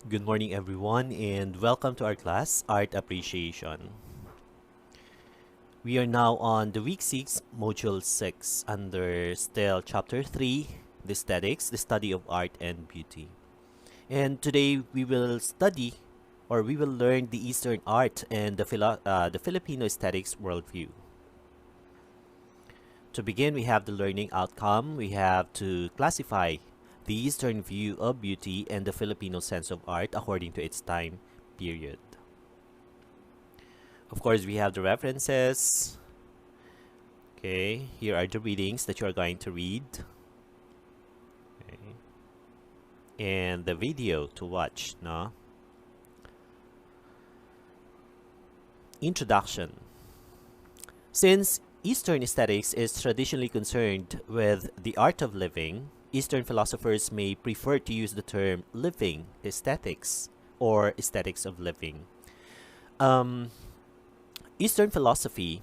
Good morning, everyone, and welcome to our class, Art Appreciation. We are now on the week 6, module 6, under still chapter 3, the aesthetics, the study of art and beauty. And today we will study or we will learn the Eastern art and the Filipino aesthetics worldview. To begin, we have the learning outcome. We have to classify the Eastern view of beauty and the Filipino sense of art according to its time period. Of course, we have the references. Okay, here are the readings that you are going to read. Okay. And the video to watch, no? Introduction. Since Eastern aesthetics is traditionally concerned with the art of living, Eastern philosophers may prefer to use the term living aesthetics or aesthetics of living. Eastern philosophy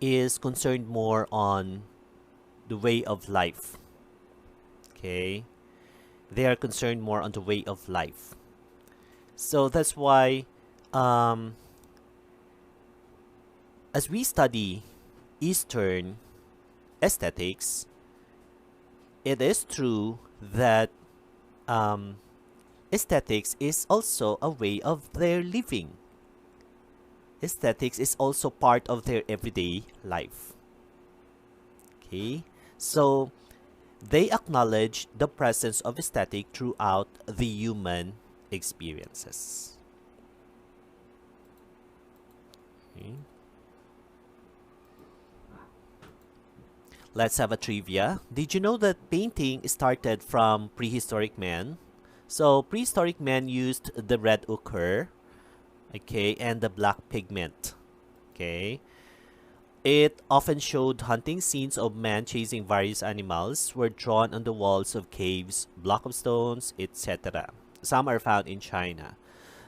is concerned more on the way of life. Okay, they are concerned more on the way of life. So that's why, as we study Eastern aesthetics, it is true that aesthetics is also a way of their living. Aesthetics is also part of their everyday life. Okay, so they acknowledge the presence of aesthetic throughout the human experiences. Okay. Let's have a trivia. Did you know that painting started from prehistoric man? So prehistoric men used the red ochre, okay, and the black pigment. Okay. It often showed hunting scenes of men chasing various animals were drawn on the walls of caves, block of stones, etc. Some are found in China.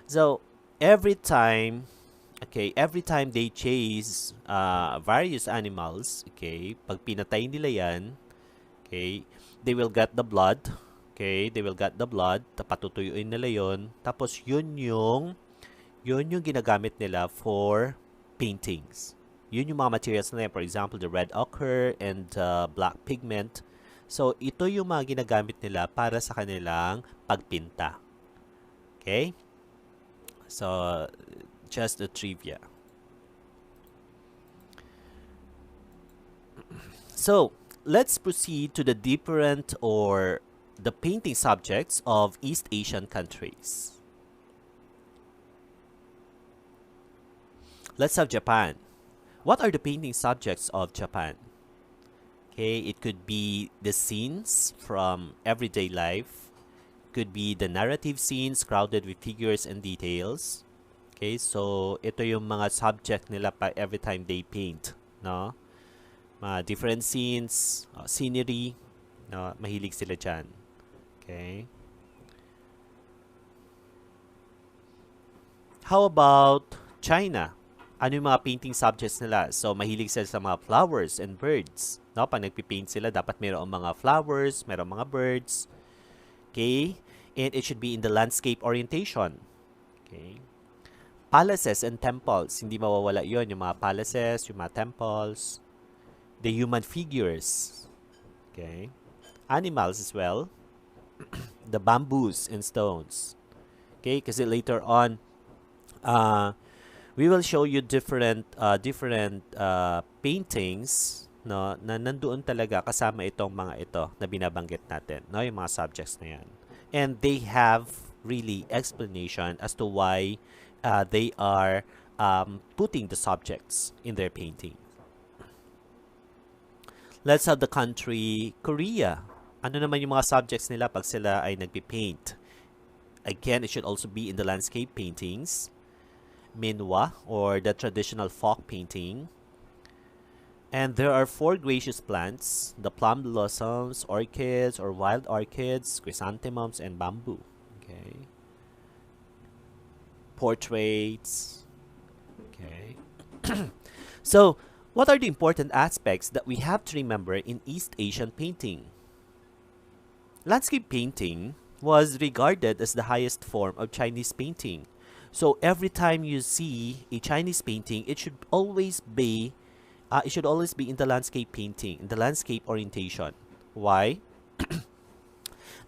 So every time they chase various animals, okay, pag pinatay nila yan, okay, they will get the blood, patutuyuin nila yon, tapos yun yung ginagamit nila for paintings. Yun yung mga materials na yan, for example, the red ochre and black pigment. So ito yung mga ginagamit nila para sa kanilang pagpinta. Okay? So just a trivia. So let's proceed to the different or the painting subjects of East Asian countries. Let's have Japan. What are the painting subjects of Japan? Okay, it could be the scenes from everyday life, could be the narrative scenes crowded with figures and details. Okay, so ito yung mga subject nila pa every time they paint, no? Mga different scenes, scenery, no? Mahilig sila dyan. Okay. How about China? Ano yung mga painting subjects nila? So, mahilig sila sa mga flowers and birds. No? Pag nagpipaint sila, dapat mayroong mga flowers, mayroong mga birds. Okay? And it should be in the landscape orientation. Okay? Palaces and temples. Hindi mawawala yon, yung mga palaces, yung mga temples. The human figures. Okay? Animals as well. The bamboos and stones. Okay? Kasi later on, we will show you different paintings, no, na nandoon talaga kasama itong mga ito na binabanggit natin, no, yung mga subjects na yan. And they have really explanation as to why they are putting the subjects in their painting. Let's have the country Korea. Ano naman yung mga subjects nila pag sila ay nagpi-paint? Again, it should also be in the landscape paintings. Minwa, or the traditional folk painting. And there are 4 gracious plants, the plum blossoms, orchids or wild orchids, chrysanthemums, and bamboo. Okay. Portraits. Okay. So, what are the important aspects that we have to remember in East Asian painting? Landscape painting was regarded as the highest form of Chinese painting. So every time you see a Chinese painting, it should always be in the landscape painting, in the landscape orientation. Why?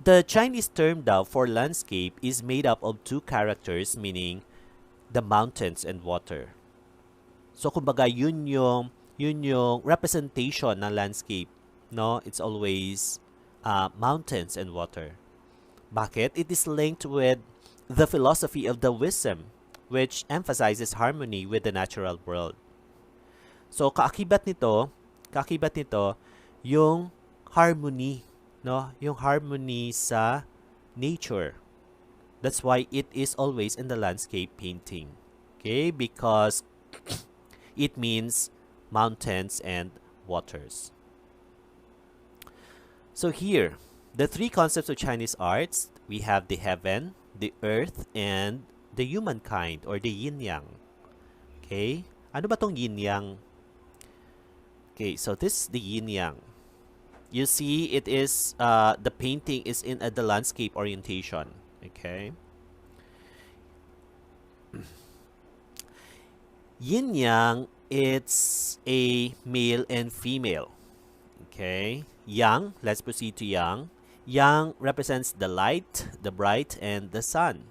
The Chinese term daw for landscape is made up of two characters, meaning the mountains and water. So kumbaga yun yung representation ng landscape, no? It's always mountains and water. Bakit? It is linked with the philosophy of Taoism, which emphasizes harmony with the natural world. So kaakibat nito yung harmony, no? Yung harmony sa nature. That's why it is always in the landscape painting. Okay? Because it means mountains and waters. So here, the three concepts of Chinese arts, we have the heaven, the earth, and the humankind or the yin-yang. Okay? Ano ba tong yin-yang? Okay, so this is the yin-yang. You see, it is, the painting is in the landscape orientation. Okay? Yin-yang, it's a male and female. Okay? Yang, let's proceed to yang. Yang represents the light, the bright, and the sun.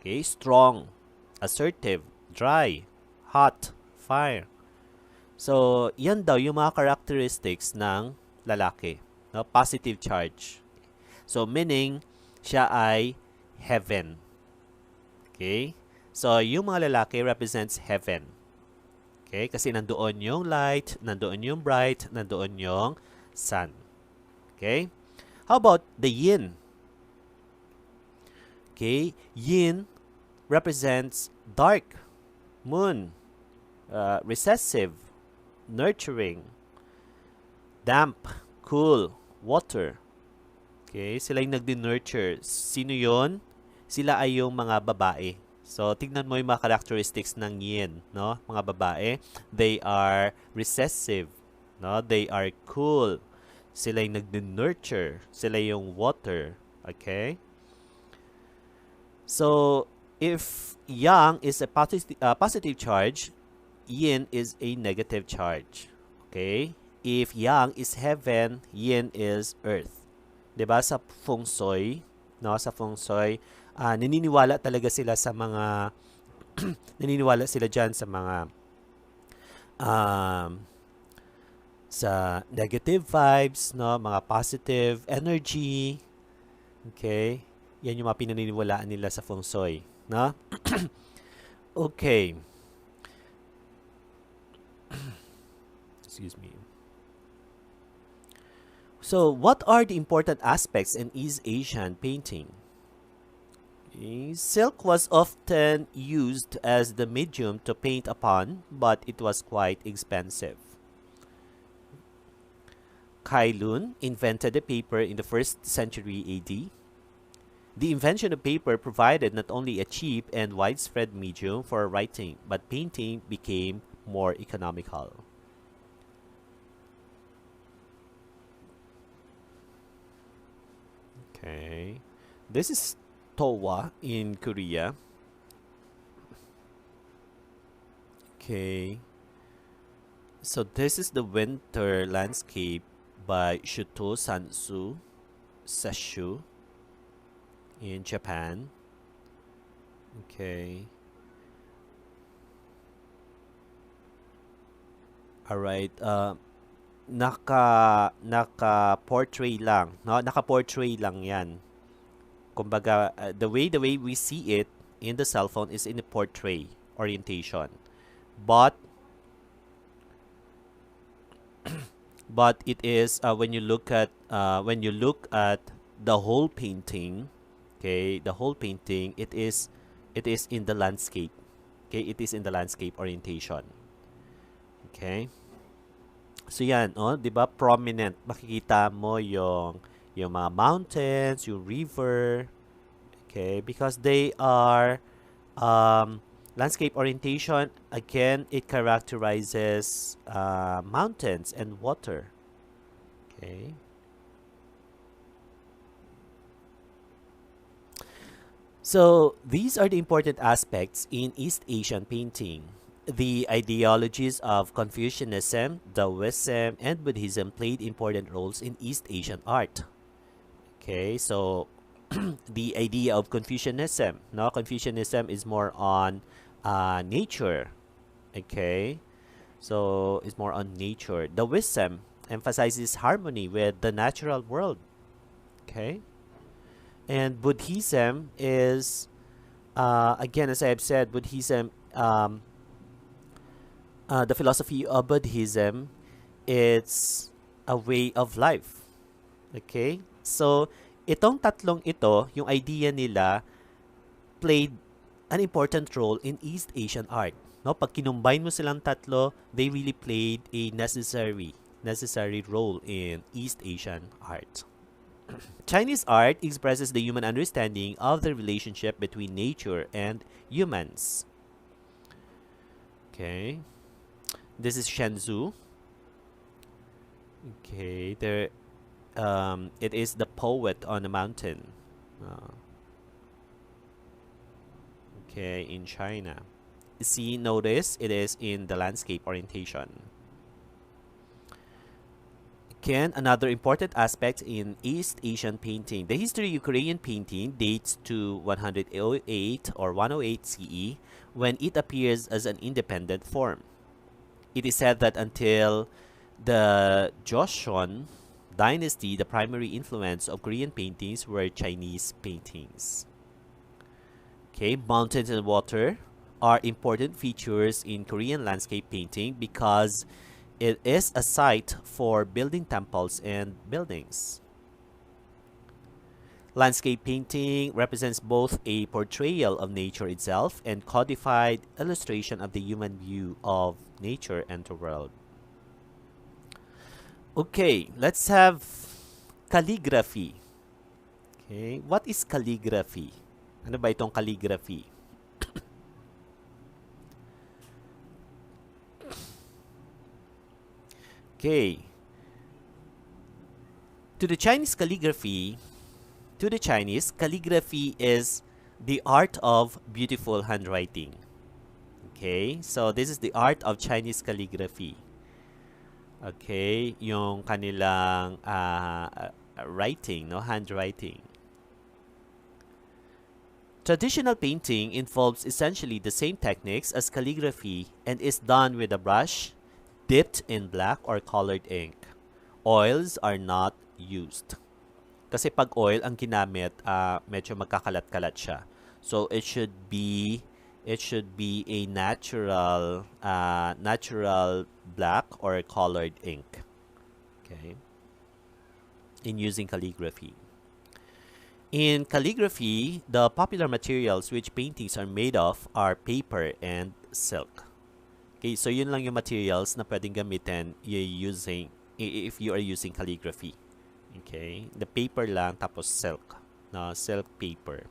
Okay? Strong, assertive, dry, hot, fire. So, yan daw yung mga characteristics ng lalaki. No? Positive charge. So, meaning, siya ay heaven. Okay? So, yung mga lalaki represents heaven. Okay? Kasi nandoon yung light, nandoon yung bright, nandoon yung sun. Okay? How about the yin? Okay? Yin represents dark, moon, recessive, nurturing, damp, cool, water. Okay? Sila yung nagdi-nurture. Sino yun? Sila ay yung mga babae. So, tignan mo yung mga characteristics ng yin, no? Mga babae, they are recessive, no? They are cool. Sila yung nagdi-nurture. Sila yung water. Okay? So, if yang is a positive charge, yin is a negative charge. Okay? If yang is heaven, yin is earth. 'Di ba sa feng shui, no? Sa feng shui, naniniwala talaga sila sa mga naniniwala sila diyan sa mga sa negative vibes, no? Mga positive energy. Okay? Yan yung mga pinaniniwalaan nila sa feng shui, no? Okay. Excuse me. So, what are the important aspects in East Asian painting? Silk was often used as the medium to paint upon, but it was quite expensive. Kai Lun invented the paper in the 1st century AD. The invention of paper provided not only a cheap and widespread medium for writing, but painting became more economical. Okay. This is Towa in Korea. Okay. So this is the winter landscape by Shuto Sansu Seshu in Japan. Okay. All right. Naka-portray lang, no? Naka-portray lang 'yan. Kumbaga, the way we see it in the cell phone is in the portrait orientation. But it is when you look at the whole painting, okay, the whole painting, it is in the landscape. Okay, it is in the landscape orientation. Okay? So yan, oh, 'di ba? Prominent. Makikita mo yung mga mountains, yung river. Okay, because they are landscape orientation. Again, it characterizes uh, mountains and water. Okay. So these are the important aspects in East Asian painting. The ideologies of Confucianism, Taoism, and Buddhism played important roles in East Asian art. Okay, so the idea of Confucianism, no, Confucianism is more on nature. Okay, so it's more on nature. Taoism emphasizes harmony with the natural world. Okay, and Buddhism is again, as I have said, Buddhism, the philosophy of Buddhism, it's a way of life. Okay? So, itong tatlong ito, yung idea nila, played an important role in East Asian art. No, pag kinumbine mo silang tatlo, they really played a necessary role in East Asian art. Chinese art expresses the human understanding of the relationship between nature and humans. Okay. This is Shenzhou. Okay, there it is the poet on the mountain. Uh, okay, in China. See, notice it is in the landscape orientation. Again, another important aspect in East Asian painting. The history of Korean painting dates to 108 or 108 CE when it appears as an independent form. It is said that until the Joseon dynasty, the primary influence of Korean paintings were Chinese paintings. Okay, mountains and water are important features in Korean landscape painting because it is a site for building temples and buildings. Landscape painting represents both a portrayal of nature itself and codified illustration of the human view of nature and the world. Okay, let's have calligraphy. Okay, what is calligraphy? Ano ba itong calligraphy? Okay. To the Chinese, calligraphy is the art of beautiful handwriting. Okay, so this is the art of Chinese calligraphy. Okay, yung kanilang writing, no, handwriting. Traditional painting involves essentially the same techniques as calligraphy and is done with a brush dipped in black or colored ink. Oils are not used. Kasi pag oil ang ginamit, medyo magkakalat-kalat siya. So it should be a natural black or colored ink. Okay. In using calligraphy. In calligraphy, the popular materials which paintings are made of are paper and silk. Okay, so yun lang yung materials na pwedeng gamitin if you are using calligraphy. Okay, the paper lang tapos silk, no, silk paper.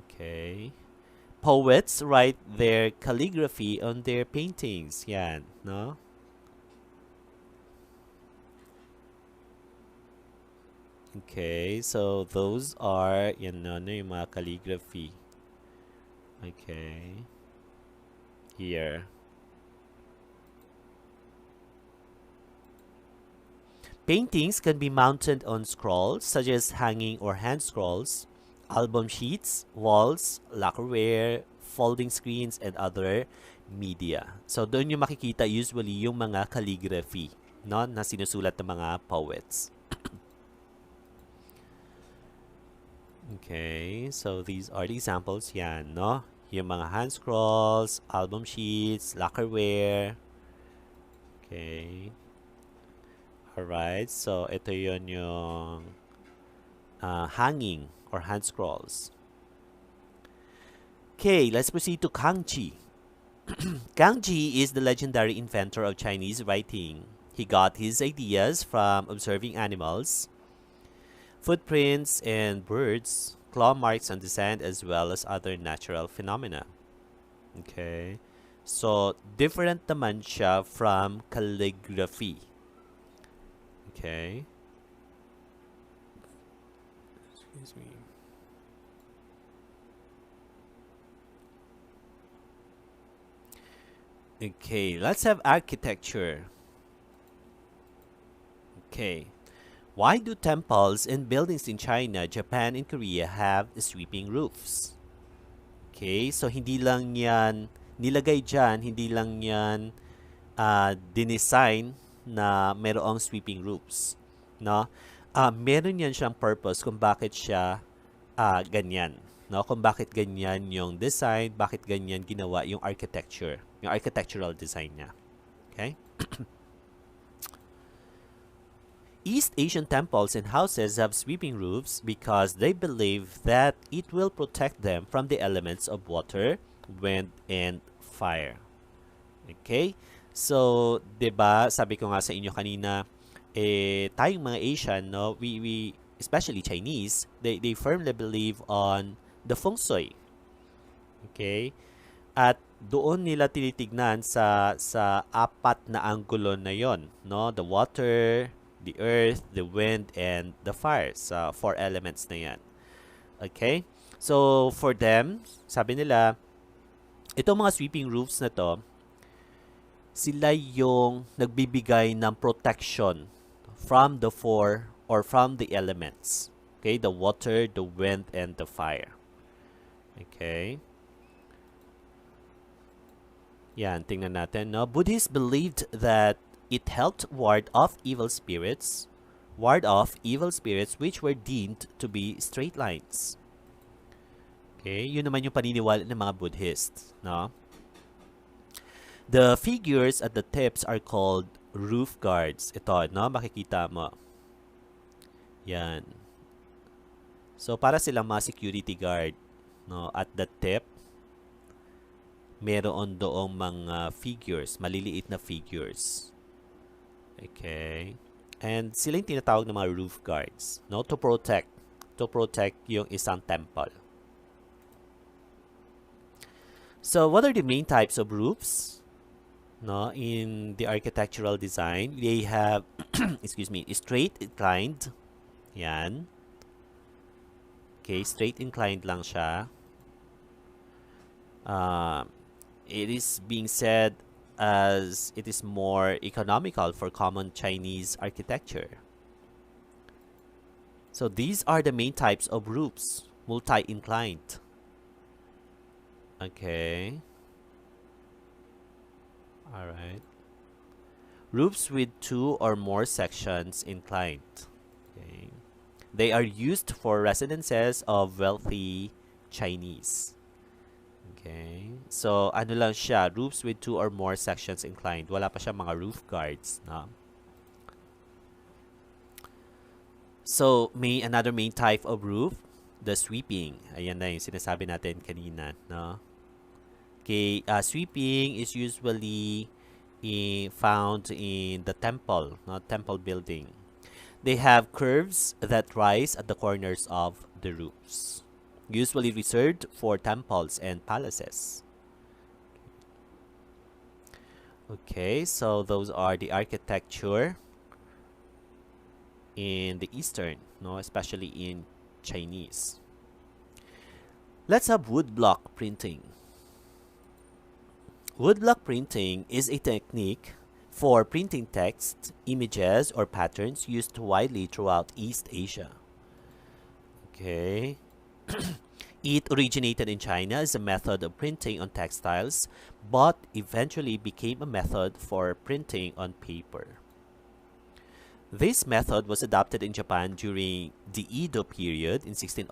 Okay. Poets write their calligraphy on their paintings. Yan, no? Okay, so those are, yung mga calligraphy. Okay. Here. Paintings can be mounted on scrolls, such as hanging or hand scrolls, album sheets, walls, lacquerware, folding screens, and other media. So, doon yung makikita usually yung mga calligraphy, no, na sinusulat ng mga poets. Okay, so these are the examples yan, no? Yung mga hand scrolls, album sheets, lacquerware. Okay. Alright, so ito yun yung hanging or hand scrolls. Okay, let's proceed to Kangxi. Kangxi is the legendary inventor of Chinese writing. He got his ideas from observing animals, footprints and birds, claw marks on the sand, as well as other natural phenomena. Okay, so different naman siya from calligraphy. Okay. Excuse me. Okay, let's have architecture. Okay. Why do temples and buildings in China, Japan, and Korea have sweeping roofs? Okay, so hindi lang yan nilagay dyan, hindi lang yan dinesign na merong sweeping roofs. No? Meron yan siyang purpose kung bakit siya ganyan. No? Kung bakit ganyan yung design, bakit ganyan ginawa yung architecture, yung architectural design niya. Okay? East Asian temples and houses have sweeping roofs because they believe that it will protect them from the elements of water, wind, and fire. Okay? So, 'di ba, sabi ko nga sa inyo kanina, tayong mga Asian, no, we especially Chinese, they firmly believe on the feng shui. Okay? At doon nila tinitignan sa apat na anggulo na 'yon, no? The water, the earth, the wind, and the fire. Sa four elements na yan. Okay? So, for them, sabi nila, itong mga sweeping roofs na to, sila yung nagbibigay ng protection from the four or from the elements. Okay? The water, the wind, and the fire. Okay? Yan, tingnan natin. No? Buddhists believed that it helped ward off evil spirits which were deemed to be straight lines. Okay, yun naman yung paniniwala ng mga Buddhists, no? The figures at the tips are called roof guards. Ito, no? Makikita mo. Yan. So, para silang mga security guard, no? At the tip, meron doong mga figures, maliliit na figures. Okay. And sila yung tinatawag ng mga roof guards, no? To protect yung isang temple. So, what are the main types of roofs? No, in the architectural design, they have excuse me, straight inclined. Yan. Okay, straight inclined lang siya. It is being said as it is more economical for common Chinese architecture. So these are the main types of roofs, multi-inclined. Okay. All right. Roofs with two or more sections inclined. Okay. They are used for residences of wealthy Chinese. Okay. So, ano lang siya, roofs with two or more sections inclined. Wala pa siya mga roof guards, no? So, may another main type of roof, the sweeping. Ayan na yung sinasabi natin kanina, no? Okay, sweeping is usually found in the temple, no? Temple building. They have curves that rise at the corners of the roofs, usually reserved for temples and palaces. Okay, so those are the architecture in the Eastern, no, especially in Chinese. Let's have woodblock printing. Woodblock printing is a technique for printing text, images, or patterns used widely throughout East Asia. Okay. It originated in China as a method of printing on textiles, but eventually became a method for printing on paper. This method was adopted in Japan during the Edo period in 1603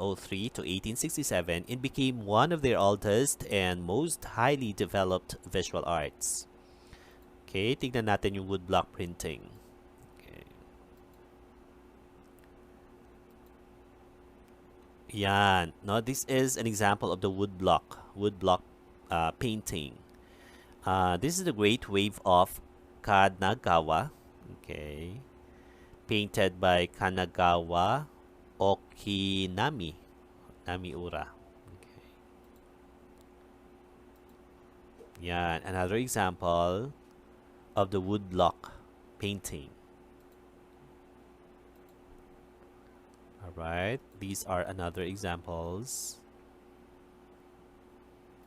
to 1867 and became one of their oldest and most highly developed visual arts. Okay, tignan natin yung woodblock printing. Yan. No, this is an example of the woodblock painting. This is the Great Wave of Kanagawa. Okay. Painted by Kanagawa Okinami Namiura. Okay. Yan. Another example of the woodblock painting. All right, these are another examples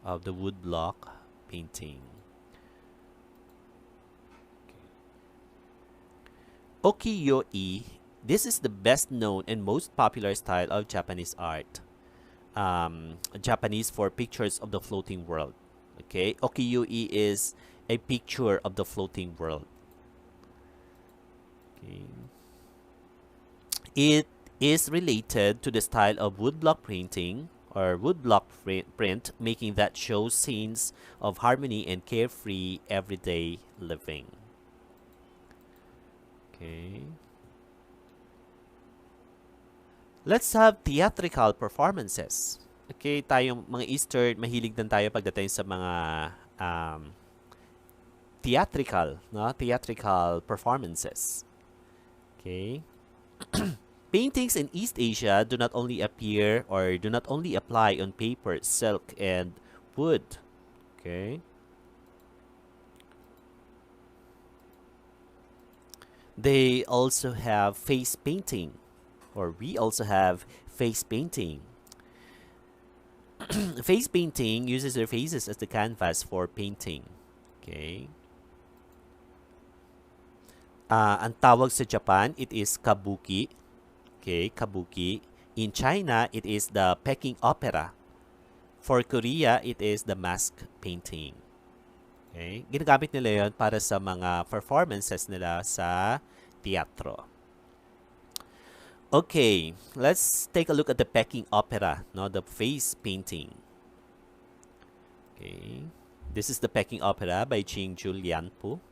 of the woodblock painting. Ukiyo-e. This is the best known and most popular style of Japanese art. Japanese for pictures of the floating world. Okay, ukiyo-e is a picture of the floating world. Okay. It is related to the style of woodblock painting or woodblock print, making that shows scenes of harmony and carefree everyday living. Okay. Let's have theatrical performances. Okay, tayong mga Eastern, mahilig din tayo pagdating sa mga theatrical, no? Theatrical performances. Okay. Paintings in East Asia do not only appear or do not only apply on paper, silk, and wood. Okay. They also have face painting, or we also have face painting. Face painting uses their faces as the canvas for painting. Okay. Ang tawag sa Japan, it is kabuki. Okay, kabuki. In China, it is the Peking opera. For Korea, it is the mask painting. Okay, ginagamit nila yon para sa mga performances nila sa teatro. Okay, let's take a look at the Peking opera, no, the face painting. Okay, this is the Peking opera by Jingju Lianpu.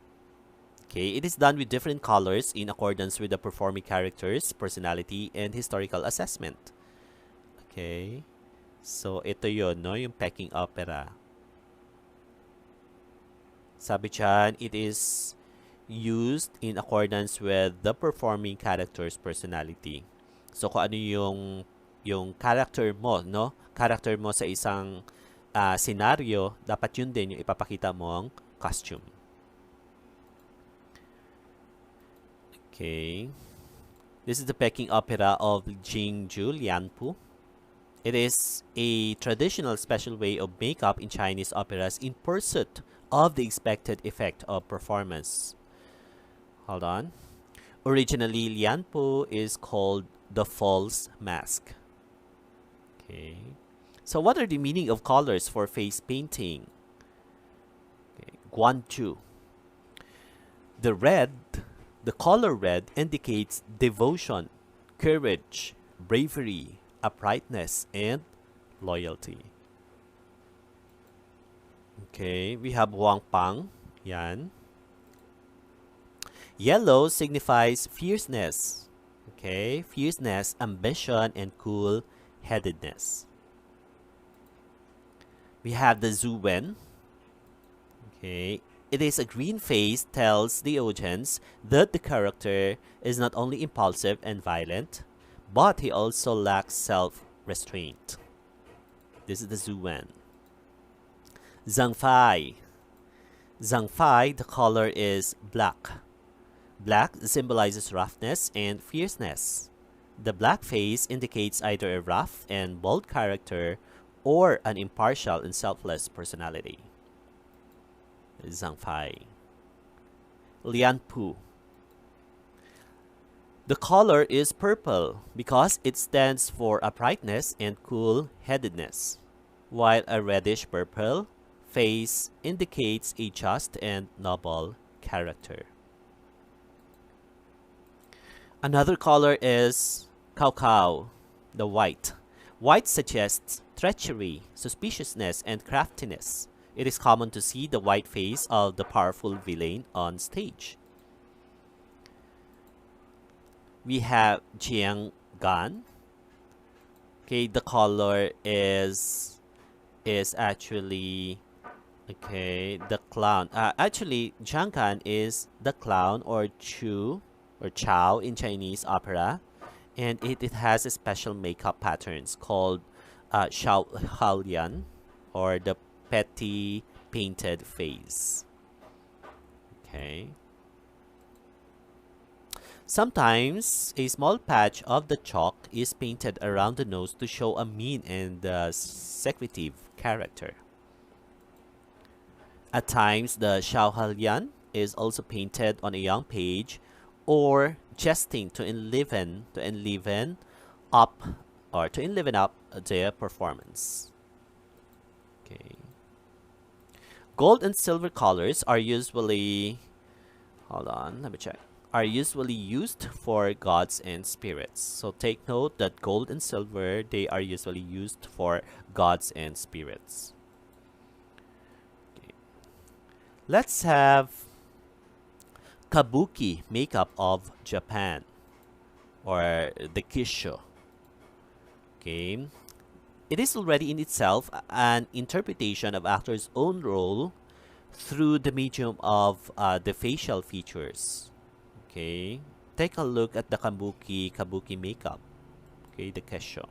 Okay, it is done with different colors in accordance with the performing character's personality and historical assessment. Okay, so ito yun, no, yung Peking opera. Sabi dyan, it is used in accordance with the performing character's personality. So kung ano yung character mo, no? Character mo sa isang scenario, dapat yun din yung ipapakita mong costume. Okay. This is the Peking opera of Jingju Lianpu. It is a traditional special way of makeup in Chinese operas in pursuit of the expected effect of performance. Hold on. Originally, Lianpu is called the false mask. Okay. So what are the meaning of colors for face painting? Okay. Guanchu. The color red indicates devotion, courage, bravery, uprightness, and loyalty. Okay, we have Wang Pang. Yan. Yellow signifies fierceness. Okay, fierceness, ambition, and cool-headedness. We have the Zhu Wen. Okay, it is a green face tells the audience that the character is not only impulsive and violent, but he also lacks self-restraint. This is the Zhu Wen. Zhang Fai. Zhang Fai, the color is black. Black symbolizes roughness and fierceness. The black face indicates either a rough and bold character or an impartial and selfless personality. Zhang Fai. Lian Pu. The color is purple because it stands for uprightness and cool-headedness, while a reddish purple face indicates a just and noble character. Another color is Cao, the white. White suggests treachery, suspiciousness, and craftiness. It is common to see the white face of the powerful villain on stage. We have Jiang Gan. Okay, the color is actually the clown. Actually, Jiang Gan is the clown or Chu or Chow in Chinese opera, and it has a special makeup patterns called Shao Haolian, or the petty painted face. Okay. Sometimes a small patch of the chalk is painted around the nose to show a mean and secretive character. At times, the Xiaohalian is also painted on a young page or jesting to enliven up to enliven up their performance. Okay. Gold and silver colors are usually hold on, let me check. Are usually used for gods and spirits. So take note that gold and silver, they are usually used for gods and spirits. Okay. Let's have kabuki makeup of Japan, or the kisho. Okay. It is already in itself an interpretation of actor's own role through the medium of the facial features. Okay, take a look at the kabuki makeup. Okay, the kesho.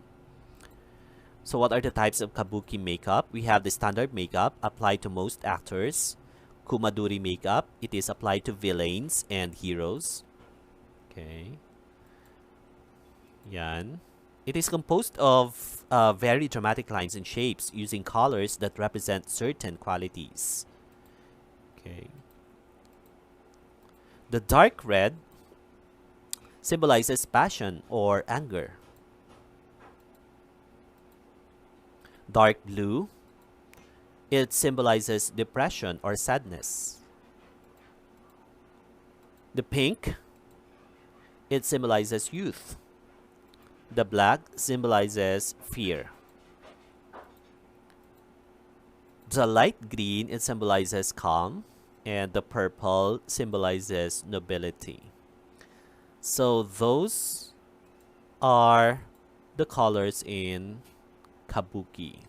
So what are the types of kabuki makeup? We have the standard makeup applied to most actors. Kumaduri makeup, it is applied to villains and heroes. Okay. Yan. It is composed of very dramatic lines and shapes using colors that represent certain qualities. Okay. The dark red symbolizes passion or anger. Dark blue, it symbolizes depression or sadness. The pink, it symbolizes youth. The black symbolizes fear. The light green, it symbolizes calm. And the purple symbolizes nobility. So those are the colors in kabuki.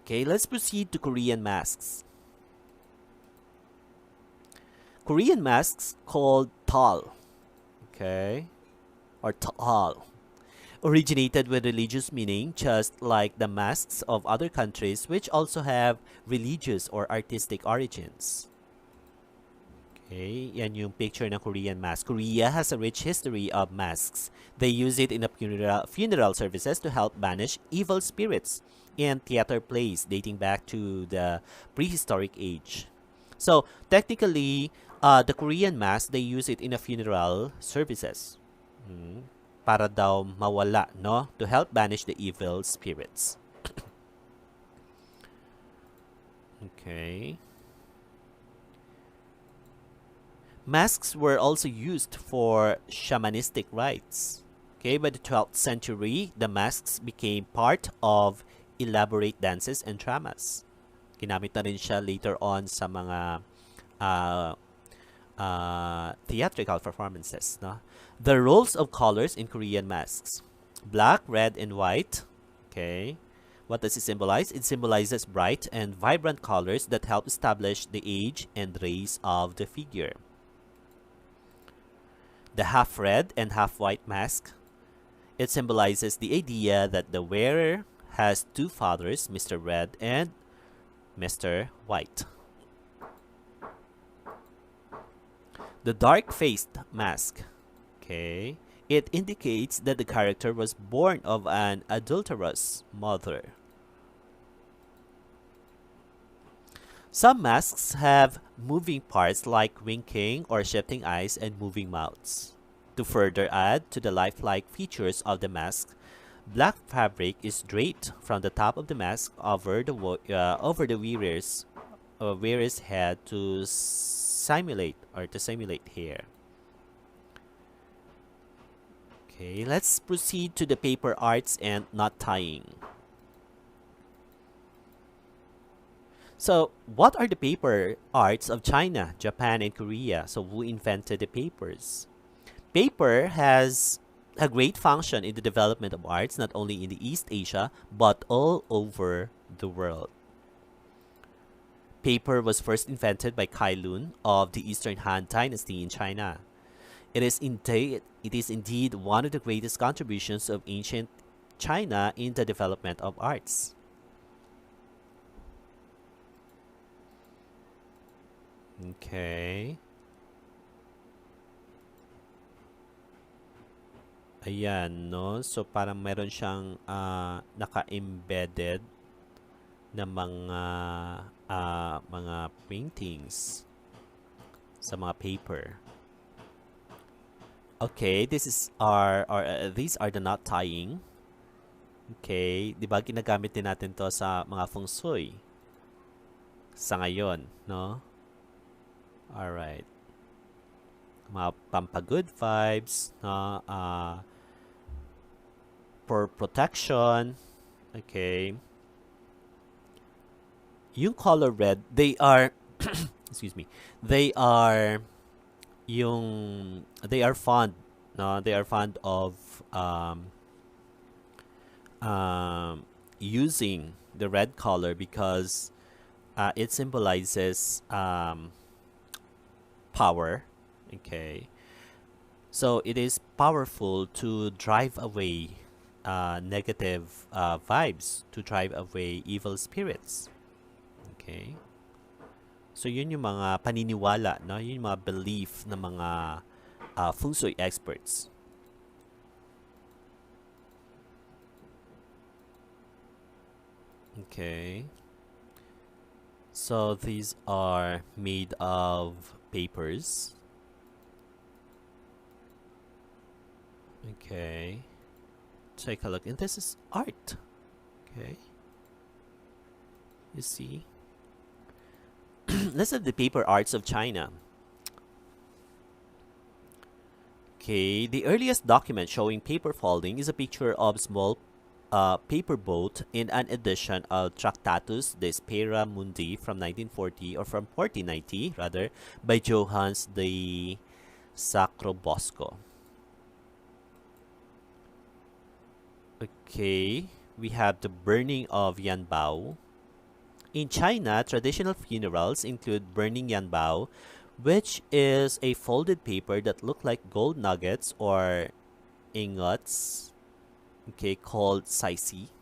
Okay, let's proceed to Korean masks. Korean masks called tal, okay, or tal, originated with religious meaning, just like the masks of other countries which also have religious or artistic origins. Okay, yan yung picture ng Korean mask. Korea has a rich history of masks. They use it in the funeral services to help banish evil spirits in theater plays dating back to the prehistoric age. So technically, the Korean mask, they use it in a funeral services. Para daw mawala, no? To help banish the evil spirits. Okay. Masks were also used for shamanistic rites. Okay, by the 12th century, the masks became part of elaborate dances and dramas. Ginamit na rin siya later on sa mga theatrical performances. No? The roles of colors in Korean masks. Black, red, and white. Okay. What does it symbolize? It symbolizes bright and vibrant colors that help establish the age and race of the figure. The half red and half white mask. It symbolizes the idea that the wearer has two fathers, Mr. Red and Mr. White. The dark-faced mask. Okay. It indicates that the character was born of an adulterous mother. Some masks have moving parts like winking or shifting eyes and moving mouths. To further add to the lifelike features of the mask, black fabric is draped from the top of the mask over the wearer's head to simulate hair. Okay, let's proceed to the paper arts and knot tying. So, what are the paper arts of China, Japan, and Korea? So, who invented the papers? Paper has a great function in the development of arts, not only in the East Asia, but all over the world. Paper was first invented by Kai Lun of the Eastern Han Dynasty in China. It is indeed one of the greatest contributions of ancient China in the development of arts. Okay. Ayan, no? So, parang meron siyang naka-embedded na mga paintings sa mga paper. Okay, these are the knot tying. Okay, di ba ginagamit din natin to sa mga feng shui sa ngayon, no? Alright. Mga pampagood vibes, no? For protection. Okay. Yung color red, they are, excuse me, they are they are fond, no? They are fond of using the red color because it symbolizes power. Okay, so it is powerful to drive away negative vibes, to drive away evil spirits. Okay, so yun yung mga paniniwala, no? Yun yung mga belief ng mga feng shui experts. Okay. So these are made of papers. Okay. Take a look. And this is art. Okay. You see? Let's have the paper arts of China. Okay. The earliest document showing paper folding is a picture of small paper boat in an edition of Tractatus de Spera Mundi from 1940 or from 1490 rather by Johannes de Sacrobosco. Okay, we have the burning of yanbao. In China, traditional funerals include burning yanbao, which is a folded paper that look like gold nuggets or ingots. Okay, called saisi.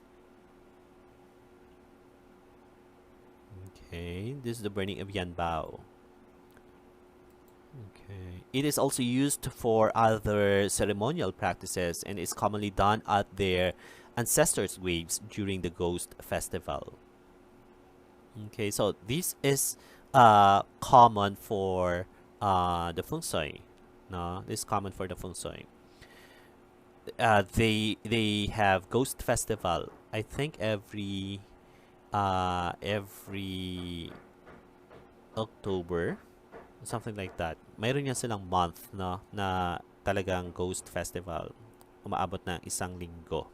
Okay, this is the burning of yanbao. Okay, it is also used for other ceremonial practices and is commonly done at their ancestors' graves during the ghost festival. Okay, so this is common for the feng shui. No, this is common for the feng shui. They have ghost festival. I think every October, something like that. Mayroon yan silang month, no, na talagang ghost festival. Umaabot ng 1 linggo.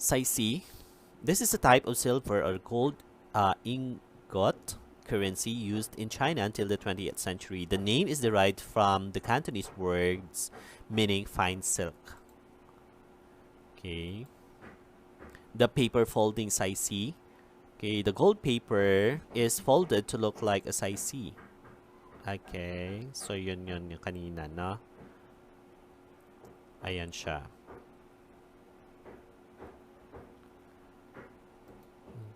Saisi. This is a type of silver or gold ingot currency used in China until the 20th century. The name is derived from the Cantonese words meaning fine silk. Okay. The paper folding saisi. Okay, the gold paper is folded to look like a saisi. Okay, so yun yung kanina, no? Ayan siya.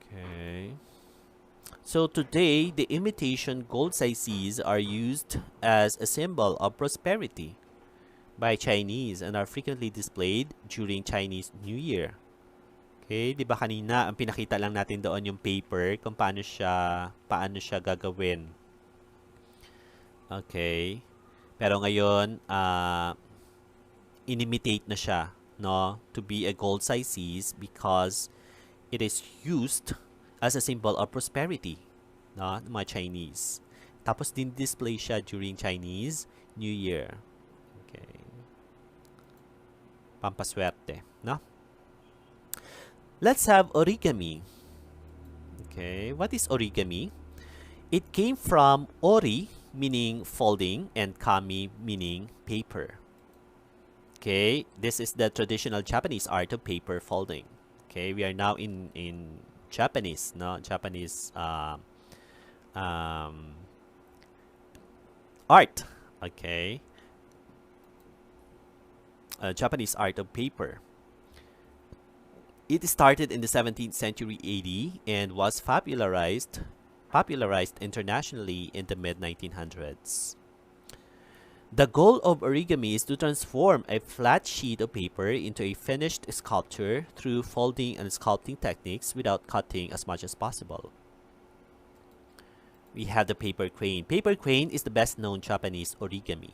Okay. So today, the imitation gold saisis are used as a symbol of prosperity by Chinese and are frequently displayed during Chinese New Year. Okay, 'di ba kanina ang pinakita lang natin doon yung paper kung paano siya gagawin. Okay. Pero ngayon, inimitate na siya, no, to be a gold saisis because it is used as a symbol of prosperity, no, ng mga Chinese. Tapos din display siya during Chinese New Year. Okay. Pampaswerte, no? Let's have origami. Okay, what is origami? It came from ori, meaning folding, and kami, meaning paper. Okay, this is the traditional Japanese art of paper folding. Okay, we are now in Japanese, no? Japanese art. Okay, Japanese art of paper. It started in the 17th century AD and was popularized internationally in the mid-1900s. The goal of origami is to transform a flat sheet of paper into a finished sculpture through folding and sculpting techniques without cutting as much as possible. We have the paper crane. Paper crane is the best known Japanese origami.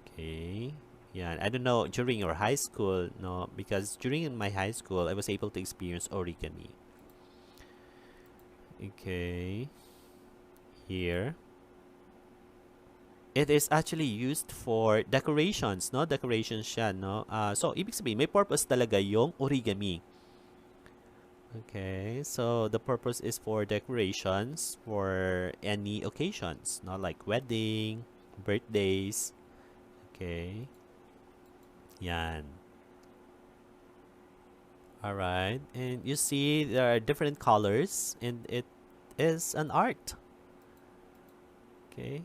Okay. Yeah, I don't know during your high school, no, because during my high school I was able to experience origami. Okay. Here. It is actually used for decorations, no? Decorations siya, no? So, ibig sabihin, may purpose talaga yung origami. Okay, so the purpose is for decorations for any occasions, no? Like wedding, birthdays. Okay. Yan. Alright, and you see there are different colors and it is an art. Okay.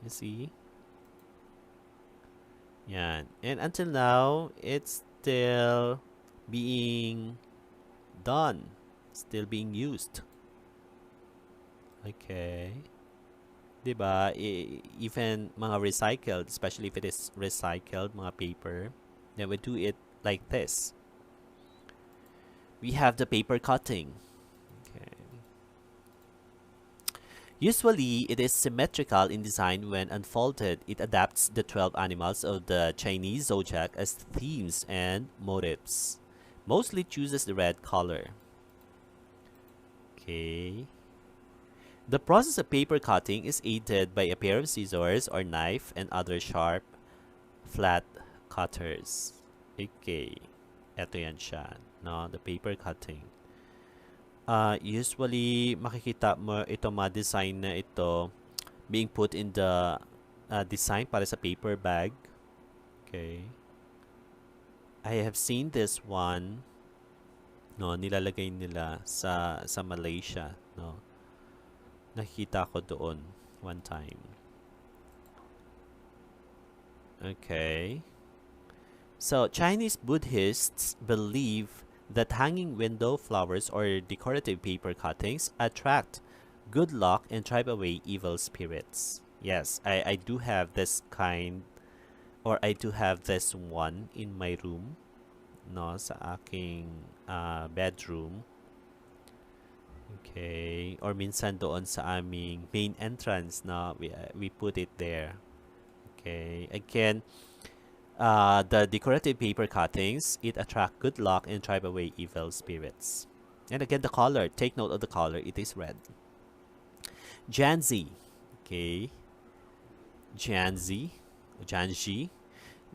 You see? Yan. And until now, it's still being done. Still being used. Okay. Diba? Even mga recycled, especially if it is recycled, mga paper, then we do it like this. We have the paper cutting. Okay. Usually, it is symmetrical in design. When unfolded, it adapts the 12 animals of the Chinese zodiac as themes and motifs. Mostly chooses the red color. Okay. The process of paper cutting is aided by a pair of scissors or knife and other sharp, flat cutters. Okay. Ito yan siya, no? The paper cutting. Usually, makikita mo ito mga design na ito being put in the design para sa paper bag. Okay. I have seen this one, no, nilalagay nila sa Malaysia, no. Nakita ko doon one time. Okay. So, Chinese Buddhists believe that hanging window flowers or decorative paper cuttings attract good luck and drive away evil spirits. Yes, I do have this kind, or I do have this one in my room, no, sa aking bedroom. Okay, or minsan doon sa aming main entrance, no, we put it there. Okay, again, the decorative paper cuttings, it attract good luck and drive away evil spirits. And again, the color, take note of the color, it is red. Janzi. Okay. Janzi. Janji.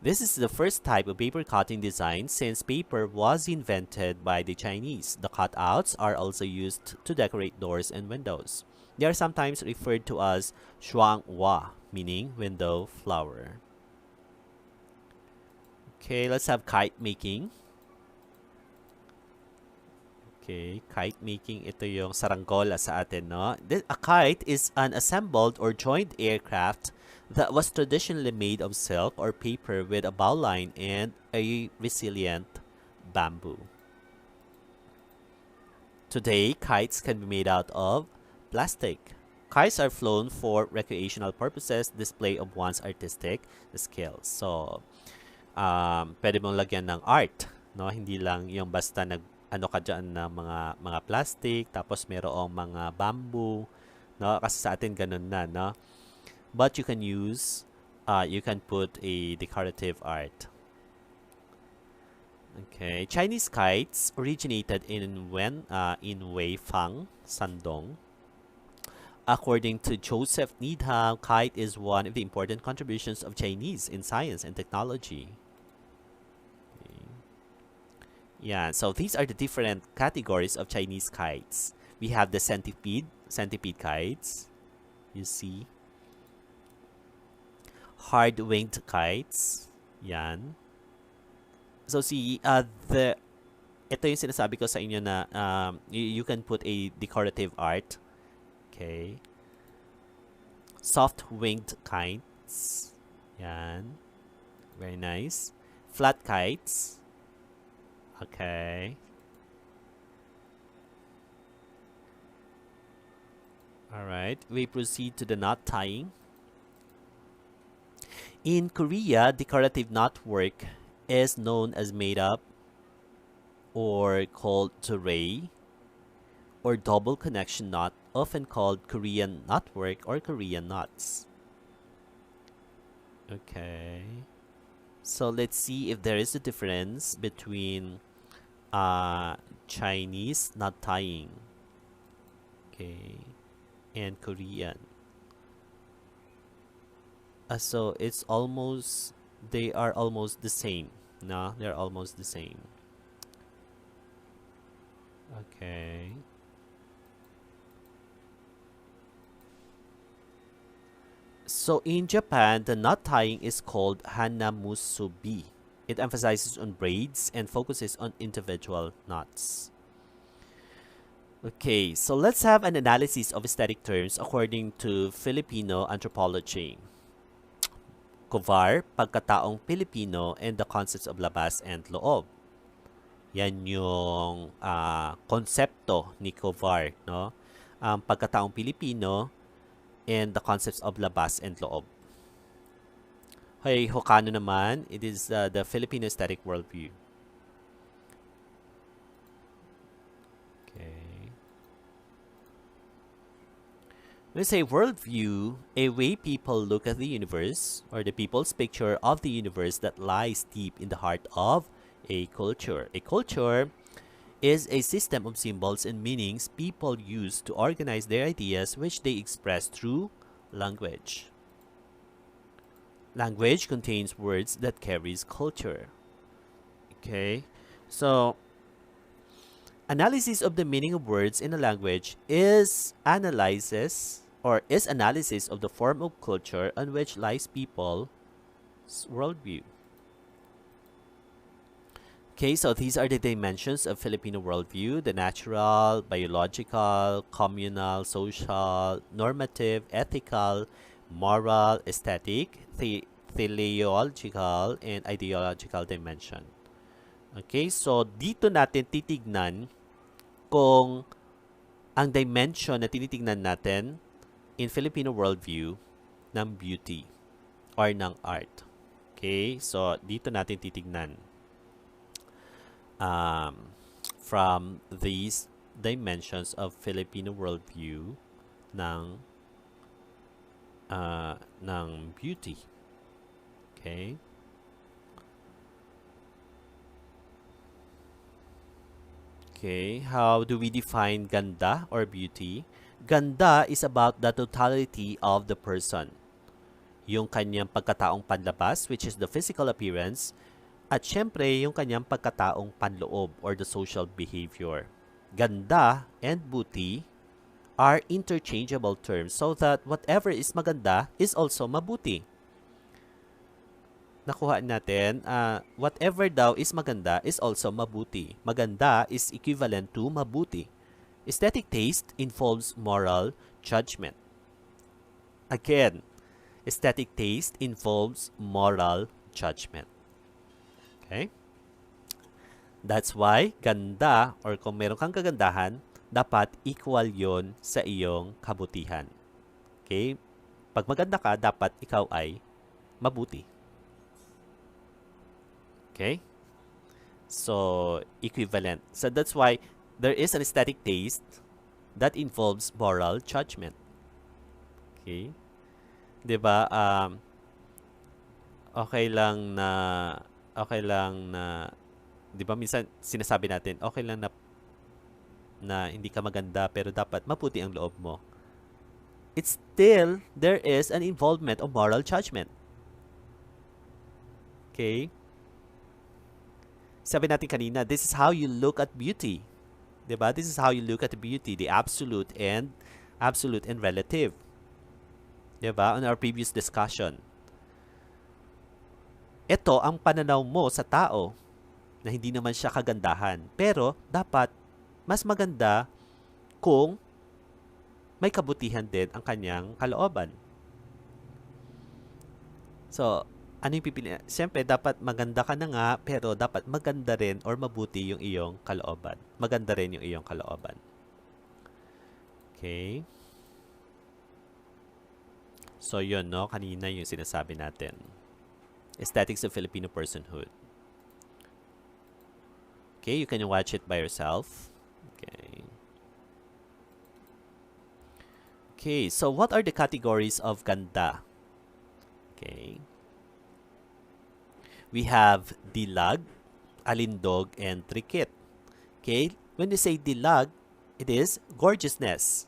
This is the first type of paper cutting design since paper was invented by the Chinese. The cutouts are also used to decorate doors and windows. They are sometimes referred to as shuanghua, meaning window flower. Okay, let's have kite making. Okay, kite making, ito yung saranggola sa atin, no? A kite is an assembled or joined aircraft that was traditionally made of silk or paper with a bowline and a resilient bamboo. Today, kites can be made out of plastic. Kites are flown for recreational purposes, display of one's artistic skills. So, pwede mong lagyan ng art, no? Hindi lang yung basta ano ka dyan na mga plastic, tapos merong mga bamboo, no? Kasi sa atin ganun na, no? But you can use, you can put a decorative art. Okay, Chinese kites originated in Weifang, Shandong. According to Joseph Needham, kite is one of the important contributions of Chinese in science and technology. Yeah, so these are the different categories of Chinese kites. We have the centipede kites. You see. Hard-winged kites. Yan. So see, ito yung sinasabi ko sa inyo na you can put a decorative art. Okay. Soft-winged kites. Yan. Very nice. Flat kites. Okay. All right. We proceed to the knot tying. In Korea, decorative knotwork is known as made up or called tray or double connection knot, often called Korean knotwork or Korean knots. Okay. So let's see if there is a difference between Chinese knot tying, okay, and Korean. So it's almost, they are almost the same. No, they're almost the same. Okay. So in Japan, the knot tying is called hanamusubi. It emphasizes on braids and focuses on individual knots. Okay, so let's have an analysis of aesthetic terms according to Filipino anthropology. Kovar, pagkataong Pilipino, and the concepts of labas and loob. Yan yung konsepto ni Kovar, no? Ang pagkataong Pilipino and the concepts of labas and loob. Hey, Hokano naman, it is the Filipino aesthetic worldview. Okay. When we say worldview, a way people look at the universe, or the people's picture of the universe that lies deep in the heart of a culture. A culture is a system of symbols and meanings people use to organize their ideas, which they express through language. Language contains words that carries culture. Okay, so analysis of the meaning of words in a language is analysis of the form of culture on which lies people's worldview. Okay, so these are the dimensions of Filipino worldview: the natural, biological, communal, social, normative, ethical, moral, aesthetic, teleological, and ideological dimension. Okay, so dito natin titignan kung ang dimension na tinitignan natin in Filipino worldview ng beauty or ng art. Okay, so dito natin titignan from these dimensions of Filipino worldview ng beauty. Okay. Okay, how do we define ganda or beauty? Ganda is about the totality of the person. Yung kanyang pagkataong panlabas, which is the physical appearance, at syempre yung kanyang pagkataong panloob or the social behavior. Ganda and beauty are interchangeable terms so that whatever is maganda is also mabuti. Nakuha natin, whatever daw is maganda is also mabuti. Maganda is equivalent to mabuti. Aesthetic taste involves moral judgment. Again, aesthetic taste involves moral judgment. Okay? That's why ganda, or kung meron kang kagandahan, dapat equal yon sa iyong kabutihan. Okay? Pag maganda ka, dapat ikaw ay mabuti. Okay? So, equivalent. So, that's why there is an aesthetic taste that involves moral judgment. Okay? Diba? Okay lang na, diba minsan sinasabi natin, okay lang na hindi ka maganda pero dapat maputi ang loob mo. It's still, there is an involvement of moral judgment. Okay? Sabi natin kanina, this is how you look at beauty. Diba? This is how you look at the beauty, the absolute and relative. Diba? On our previous discussion. Ito ang pananaw mo sa tao na hindi naman siya kagandahan. Pero dapat mas maganda kung may kabutihan din ang kanyang kalooban. So, ano yung pipili? Siyempre, dapat maganda ka na nga, pero dapat maganda rin or mabuti yung iyong kalooban. Maganda rin yung iyong kalooban. Okay? So, yun, no? Kanina yung sinasabi natin. Aesthetics of Filipino Personhood. Okay, you can watch it by yourself. Okay. Okay, so what are the categories of ganda? Okay. We have dilag, alindog, and trikit. Okay, when you say dilag, it is gorgeousness.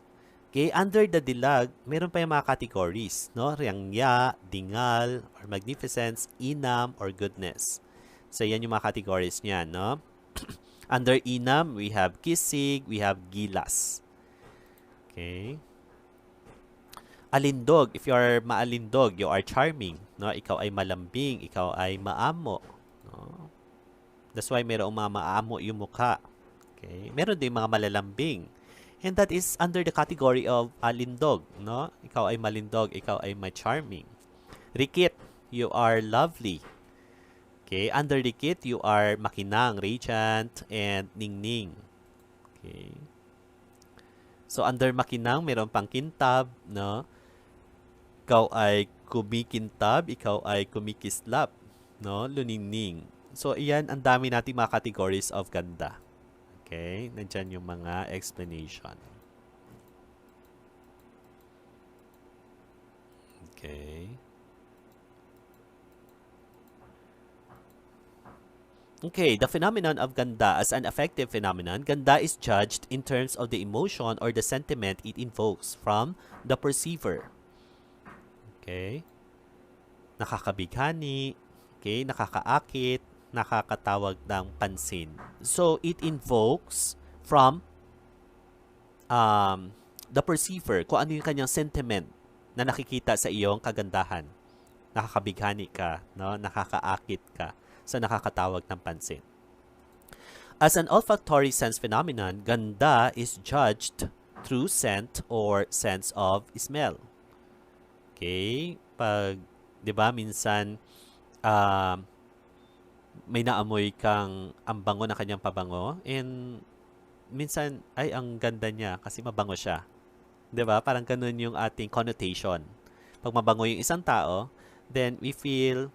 Okay, under the dilag, meron pa yung mga categories, no? Riyangya, dingal, or magnificence, inam, or goodness. So, yan yung mga categories niyan, no? Under inam, we have kisig, we have gilas. Okay. Alindog, if you are maalindog, you are charming, no? Ikaw ay malambing, ikaw ay maamo, no? That's why mayroong mga maamo yung mukha. Okay? Meron din mga malalambing. And that is under the category of alindog, no? Ikaw ay malindog, ikaw ay ma-charming. Rikit, you are lovely. Okay? Under rikit, you are makinang, radiant, and ningning. Okay? So under makinang, meron pang kintab, no? Ikaw ay kumikintab, ikaw ay kumikislap, no? Luningning. So, iyan, ang dami nating mga categories of ganda. Okay? Nandyan yung mga explanation. Okay. Okay, the phenomenon of ganda as an affective phenomenon, ganda is judged in terms of the emotion or the sentiment it invokes from the perceiver. Okay? Nakakabighani, okay, nakakaakit, nakakatawag ng pansin. So, it invokes from the perceiver, kung ano yung kanyang sentiment na nakikita sa iyong kagandahan. Nakakabighani ka, no? Nakakaakit ka. So, nakakatawag ng pansin. As an olfactory sense phenomenon, ganda is judged through scent or sense of smell. Okay? Pag, di ba, minsan, may naamoy kang ang bango na kanyang pabango, and minsan, ay, ang ganda niya kasi mabango siya. Di ba? Parang ganun yung ating connotation. Pag mabango yung isang tao, then we feel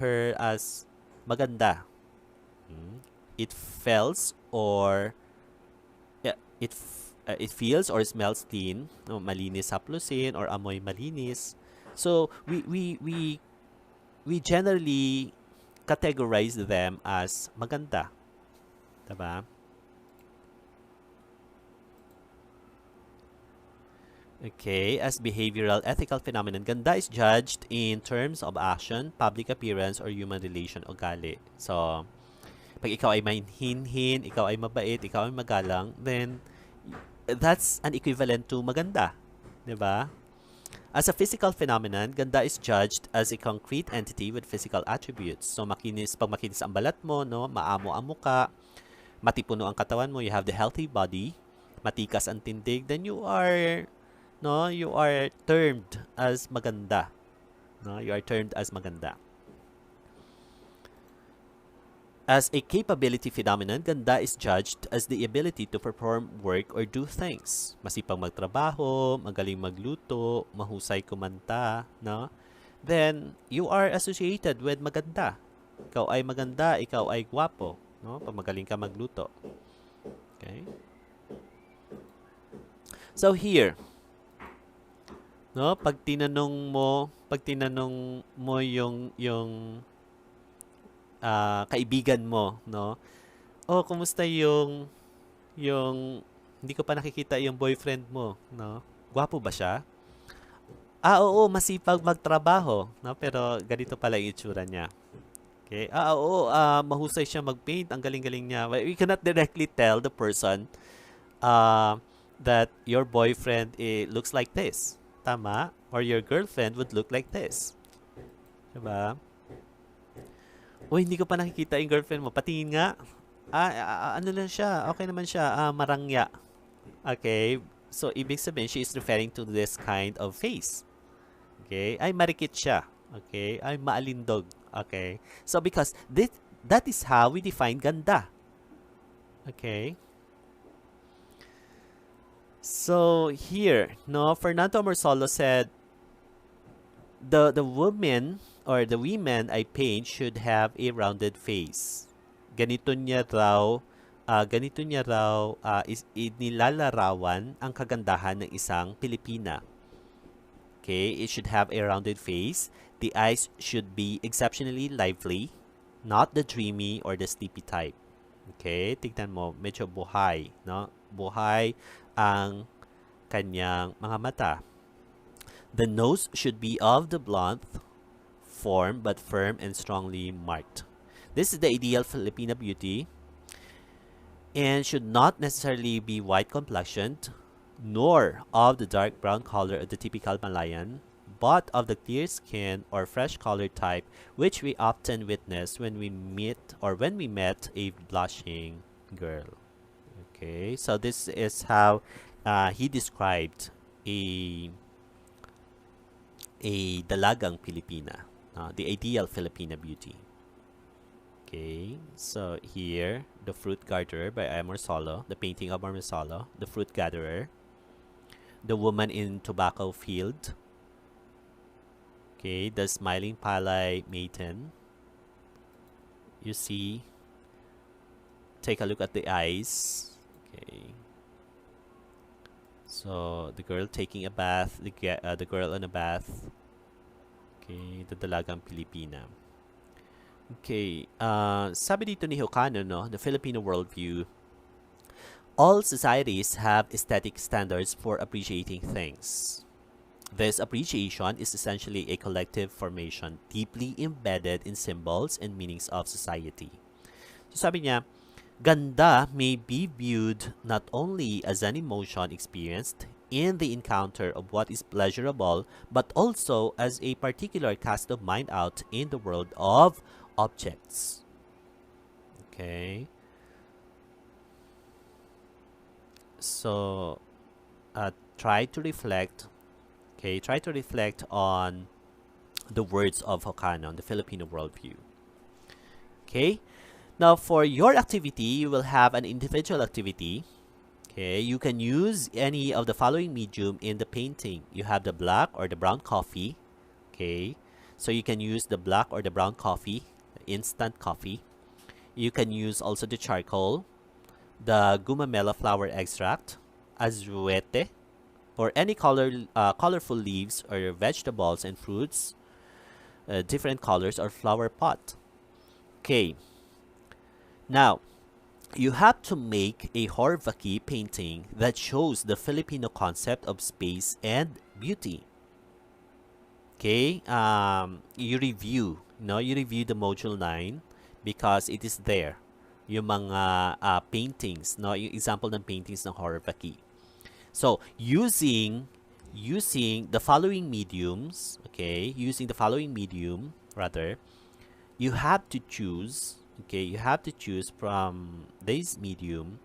her as maganda. It feels or it feels or smells clean, no, malinis haplusin or amoy malinis. So we generally categorize them as maganda. Diba? Okay, as behavioral ethical phenomenon, ganda is judged in terms of action, public appearance, or human relation o gali. So, pag ikaw ay mainhinhin, ikaw ay mabait, ikaw ay magalang, then that's an equivalent to maganda. Diba? As a physical phenomenon, ganda is judged as a concrete entity with physical attributes. So, pag makinis ang balat mo, no, maamo ang muka, matipuno ang katawan mo, you have the healthy body, matikas ang tindig, then you are termed as maganda. No, you are termed as maganda. As a capability phenomenon, ganda is judged as the ability to perform work or do things. Masipag magtrabaho, magaling magluto, mahusay kumanta, no? Then, you are associated with maganda. Ikaw ay maganda, ikaw ay gwapo, no? Pag magaling ka magluto. Okay? So, here, no, pag tinanong mo yung kaibigan mo, no? Oh, kumusta yung hindi ko pa nakikita yung boyfriend mo, no? Gwapo ba siya? Oo, masipag magtrabaho, no? Pero ganito pala yung itsura niya. Okay? Oo, mahusay siya mag-paint, ang galing-galing niya. We cannot directly tell the person that your boyfriend looks like this. Tama? Or your girlfriend would look like this. Diba? Uy, hindi ko pa nakikita yung girlfriend mo. Patingin nga. Ano lang siya? Okay naman siya. Marangya. Okay? So, ibig sabihin, she is referring to this kind of face. Okay? Ay, marikit siya. Okay? Ay, maalindog. Okay? So, because that is how we define ganda. Okay? So here, no, Fernando Morsolo said the women or the women I paint should have a rounded face. Ganito niya raw is inilalarawan ang kagandahan ng isang Pilipina. Okay, it should have a rounded face. The eyes should be exceptionally lively, not the dreamy or the sleepy type. Okay, tignan mo, medyo buhay, no? Buhay ang kanyang mga mata. The nose should be of the blunt form but firm and strongly marked. This is the ideal Filipina beauty and should not necessarily be white complexioned, nor of the dark brown color of the typical Malayan, but of the clear skin or fresh colored type, which we often witness when we met a blushing girl. Okay, so this is how he described a dalagang Pilipina, the ideal Filipina beauty. Okay, so here, The Fruit Gatherer by Amorsolo, the painting of Amorsolo, The Fruit Gatherer, The Woman in Tobacco Field, okay, The Smiling Palay Maiden. You see, take a look at the eyes. Okay, so the girl taking a bath, the girl on a bath. Okay, the dalagang Pilipina. Okay, sabi dito ni Hocano, no, the Filipino worldview, all societies have aesthetic standards for appreciating things. This appreciation is essentially a collective formation deeply embedded in symbols and meanings of society. So sabi niya, ganda may be viewed not only as an emotion experienced in the encounter of what is pleasurable, but also as a particular cast of mind out in the world of objects. Okay. So, try to reflect. Okay, try to reflect on the words of Hocano on the Filipino worldview. Okay. Now, for your activity, you will have an individual activity. Okay, you can use any of the following medium in the painting. You have the black or the brown coffee. Okay, so you can use the black or the brown coffee, instant coffee. You can use also the charcoal, the gumamela flower extract, azuete, or any colorful leaves or vegetables and fruits, different colors, or flower pot. Okay, now you have to make a Horvaki painting that shows the Filipino concept of space and beauty. Okay, you review the module 9 because it is there. Yung mga paintings, no, yung example ng paintings ng Horvaki. So, using the following mediums, okay, you have to choose, okay, you have to choose from this medium,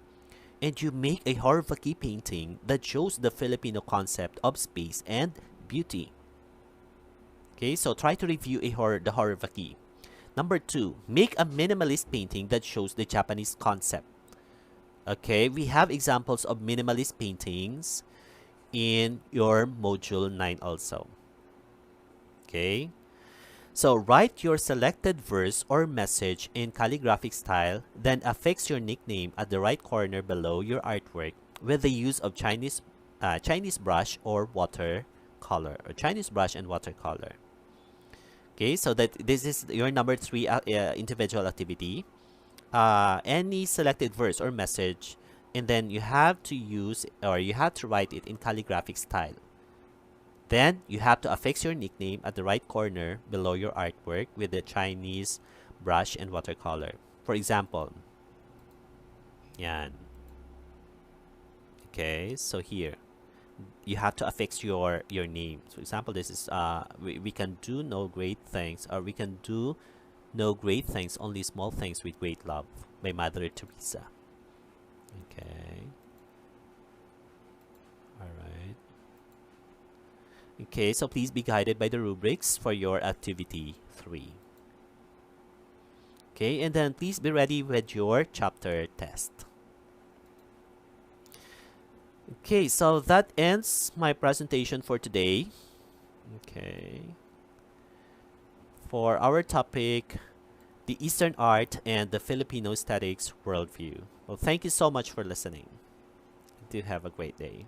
and you make a Horvaki painting that shows the Filipino concept of space and beauty. Okay, so try to review the Horvaki. Number 2, make a minimalist painting that shows the Japanese concept. Okay, we have examples of minimalist paintings in your module 9 also. Okay, so write your selected verse or message in calligraphic style, then affix your nickname at the right corner below your artwork with the use of Chinese brush or watercolor, or Chinese brush and watercolor. Okay, so that this is your number 3 individual activity. Any selected verse or message, and then you have to use, or you have to write it in calligraphic style. Then you have to affix your nickname at the right corner below your artwork with the Chinese brush and watercolor. For example, yan. Okay, so here you have to affix your name. For example, this is we can do no great things, or we can do no great things, only small things with great love, by Mother Teresa. Okay. All right. Okay, so please be guided by the rubrics for your activity 3. Okay, and then please be ready with your chapter test. Okay, so that ends my presentation for today. Okay. for our topic, the Eastern art and the Filipino aesthetics worldview. Well, thank you so much for listening. Do have a great day.